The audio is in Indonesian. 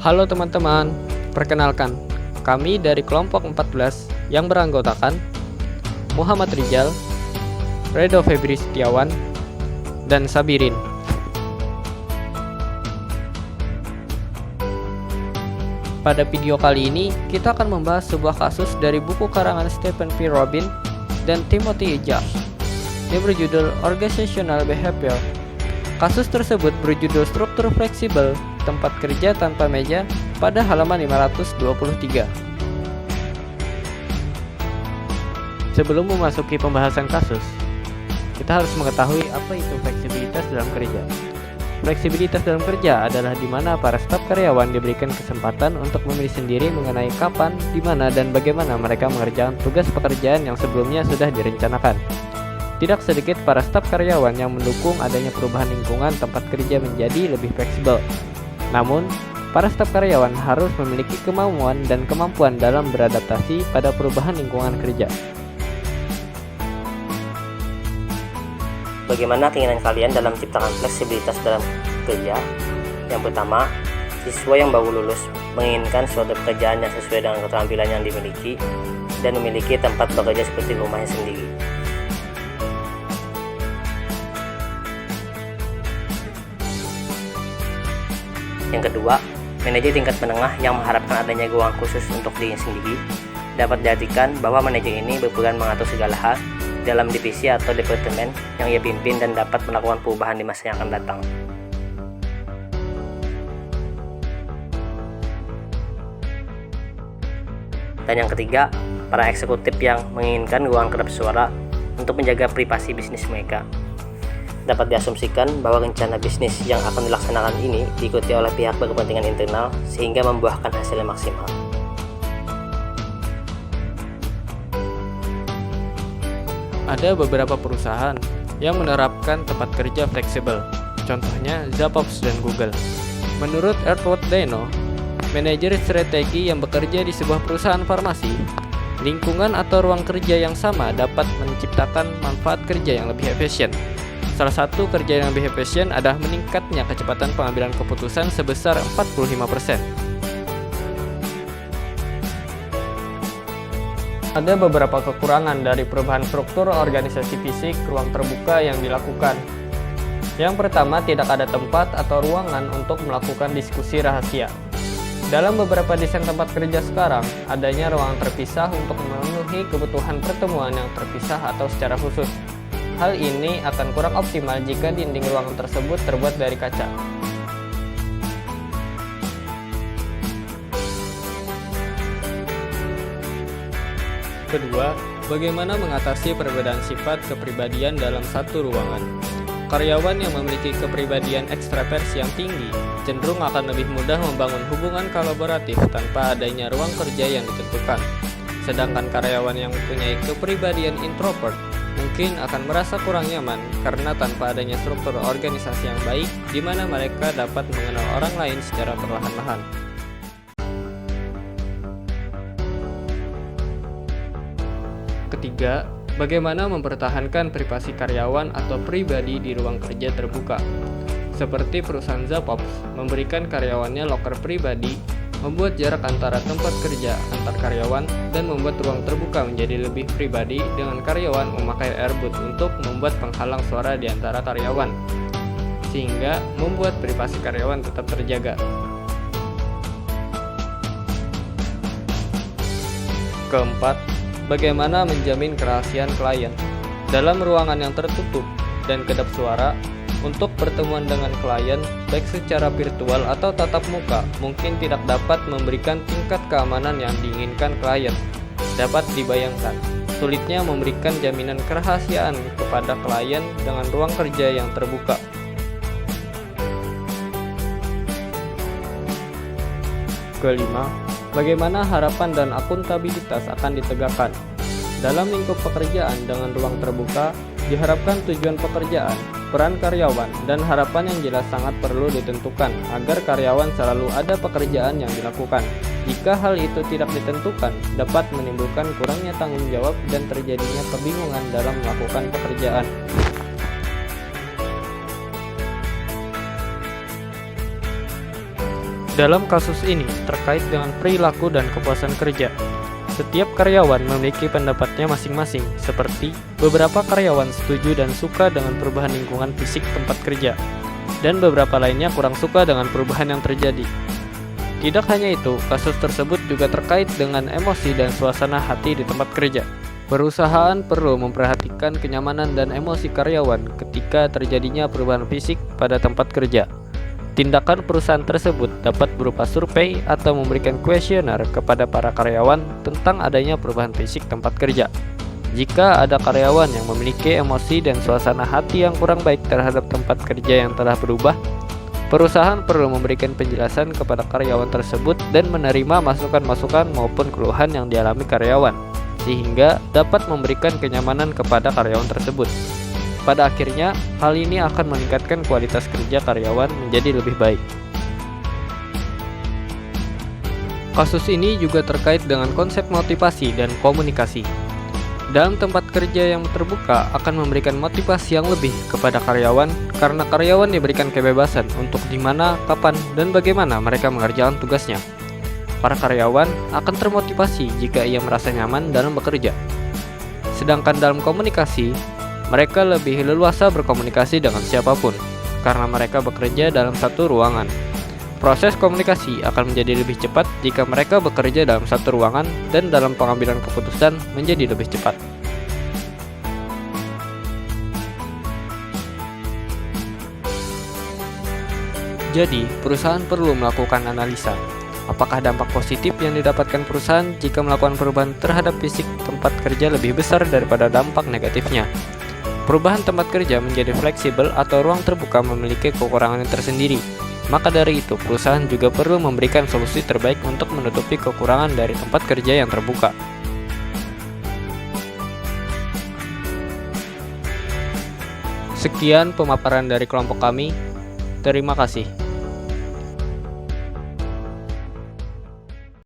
Halo teman-teman, perkenalkan, kami dari kelompok 14 yang beranggotakan Muhammad Rizal, Redo Febri Setiawan, dan Sabirin. Pada video kali ini, kita akan membahas sebuah kasus dari buku karangan Stephen P. Robin dan Timothy E. Judge yang berjudul Organizational Behavior. Kasus tersebut berjudul Struktur Fleksibel Tempat Kerja Tanpa Meja pada halaman 523. Sebelum memasuki pembahasan kasus, kita harus mengetahui apa itu fleksibilitas dalam kerja. Fleksibilitas dalam kerja adalah di mana para staf karyawan diberikan kesempatan untuk memilih sendiri mengenai kapan, di mana, dan bagaimana mereka mengerjakan tugas pekerjaan yang sebelumnya sudah direncanakan. Tidak sedikit para staf karyawan yang mendukung adanya perubahan lingkungan tempat kerja menjadi lebih fleksibel. Namun, para staf karyawan harus memiliki kemauan dan kemampuan dalam beradaptasi pada perubahan lingkungan kerja. Bagaimana keinginan kalian dalam menciptakan fleksibilitas dalam kerja? Yang pertama, siswa yang baru lulus menginginkan suatu pekerjaan yang sesuai dengan keterampilan yang dimiliki dan memiliki tempat bekerja seperti rumahnya sendiri. Yang kedua, manajer tingkat menengah yang mengharapkan adanya ruang khusus untuk dirinya sendiri. Dapat diartikan bahwa manajer ini berperan mengatur segala hal dalam divisi atau departemen yang ia pimpin dan dapat melakukan perubahan di masa yang akan datang. Dan yang ketiga, para eksekutif yang menginginkan ruang kedap suara untuk menjaga privasi bisnis mereka. Dapat diasumsikan bahwa rencana bisnis yang akan dilaksanakan ini diikuti oleh pihak berkepentingan internal sehingga membuahkan hasil yang maksimal. Ada beberapa perusahaan yang menerapkan tempat kerja fleksibel, contohnya Zappos dan Google. Menurut Edward Deno, manajer strategi yang bekerja di sebuah perusahaan farmasi, lingkungan atau ruang kerja yang sama dapat menciptakan manfaat kerja yang lebih efisien. Salah satu kerja yang lebih efisien adalah meningkatnya kecepatan pengambilan keputusan sebesar 45%. Ada beberapa kekurangan dari perubahan struktur organisasi fisik ruang terbuka yang dilakukan. Yang pertama, tidak ada tempat atau ruangan untuk melakukan diskusi rahasia. Dalam beberapa desain tempat kerja sekarang, adanya ruangan terpisah untuk memenuhi kebutuhan pertemuan yang terpisah atau secara khusus. Hal ini akan kurang optimal jika dinding ruangan tersebut terbuat dari kaca. Kedua, bagaimana mengatasi perbedaan sifat kepribadian dalam satu ruangan? Karyawan yang memiliki kepribadian ekstraversi yang tinggi cenderung akan lebih mudah membangun hubungan kolaboratif tanpa adanya ruang kerja yang ditentukan. Sedangkan karyawan yang mempunyai kepribadian introvert mungkin akan merasa kurang nyaman karena tanpa adanya struktur organisasi yang baik di mana mereka dapat mengenal orang lain secara perlahan-lahan. Ketiga, bagaimana mempertahankan privasi karyawan atau pribadi di ruang kerja terbuka. Seperti perusahaan Zappos memberikan karyawannya loker pribadi, membuat jarak antara tempat kerja antar karyawan, dan membuat ruang terbuka menjadi lebih pribadi dengan karyawan memakai earbud untuk membuat penghalang suara di antara karyawan, sehingga membuat privasi karyawan tetap terjaga. Keempat, bagaimana menjamin kerahasiaan klien. Dalam ruangan yang tertutup dan kedap suara, untuk pertemuan dengan klien, baik secara virtual atau tatap muka, mungkin tidak dapat memberikan tingkat keamanan yang diinginkan klien. Dapat dibayangkan, sulitnya memberikan jaminan kerahasiaan kepada klien dengan ruang kerja yang terbuka. Kelima, bagaimana harapan dan akuntabilitas akan ditegakkan. Dalam lingkup pekerjaan dengan ruang terbuka, diharapkan tujuan pekerjaan, peran karyawan, dan harapan yang jelas sangat perlu ditentukan agar karyawan selalu ada pekerjaan yang dilakukan. Jika hal itu tidak ditentukan, dapat menimbulkan kurangnya tanggung jawab dan terjadinya kebingungan dalam melakukan pekerjaan. Dalam kasus ini terkait dengan perilaku dan kepuasan kerja. Setiap karyawan memiliki pendapatnya masing-masing, seperti beberapa karyawan setuju dan suka dengan perubahan lingkungan fisik tempat kerja, dan beberapa lainnya kurang suka dengan perubahan yang terjadi. Tidak hanya itu, kasus tersebut juga terkait dengan emosi dan suasana hati di tempat kerja. Perusahaan perlu memperhatikan kenyamanan dan emosi karyawan ketika terjadinya perubahan fisik pada tempat kerja. Tindakan perusahaan tersebut dapat berupa survei atau memberikan kuesioner kepada para karyawan tentang adanya perubahan fisik tempat kerja. Jika ada karyawan yang memiliki emosi dan suasana hati yang kurang baik terhadap tempat kerja yang telah berubah, perusahaan perlu memberikan penjelasan kepada karyawan tersebut dan menerima masukan-masukan maupun keluhan yang dialami karyawan, sehingga dapat memberikan kenyamanan kepada karyawan tersebut. Pada akhirnya, hal ini akan meningkatkan kualitas kerja karyawan menjadi lebih baik. Kasus ini juga terkait dengan konsep motivasi dan komunikasi. Dalam tempat kerja yang terbuka akan memberikan motivasi yang lebih kepada karyawan karena karyawan diberikan kebebasan untuk di mana, kapan, dan bagaimana mereka mengerjakan tugasnya. Para karyawan akan termotivasi jika ia merasa nyaman dalam bekerja. Sedangkan dalam komunikasi, mereka lebih leluasa berkomunikasi dengan siapapun karena mereka bekerja dalam satu ruangan. Proses komunikasi akan menjadi lebih cepat jika mereka bekerja dalam satu ruangan dan dalam pengambilan keputusan menjadi lebih cepat. Jadi, perusahaan perlu melakukan analisa. Apakah dampak positif yang didapatkan perusahaan jika melakukan perubahan terhadap fisik tempat kerja lebih besar daripada dampak negatifnya? Perubahan tempat kerja menjadi fleksibel atau ruang terbuka memiliki kekurangan yang tersendiri. Maka dari itu, perusahaan juga perlu memberikan solusi terbaik untuk menutupi kekurangan dari tempat kerja yang terbuka. Sekian pemaparan dari kelompok kami. Terima kasih.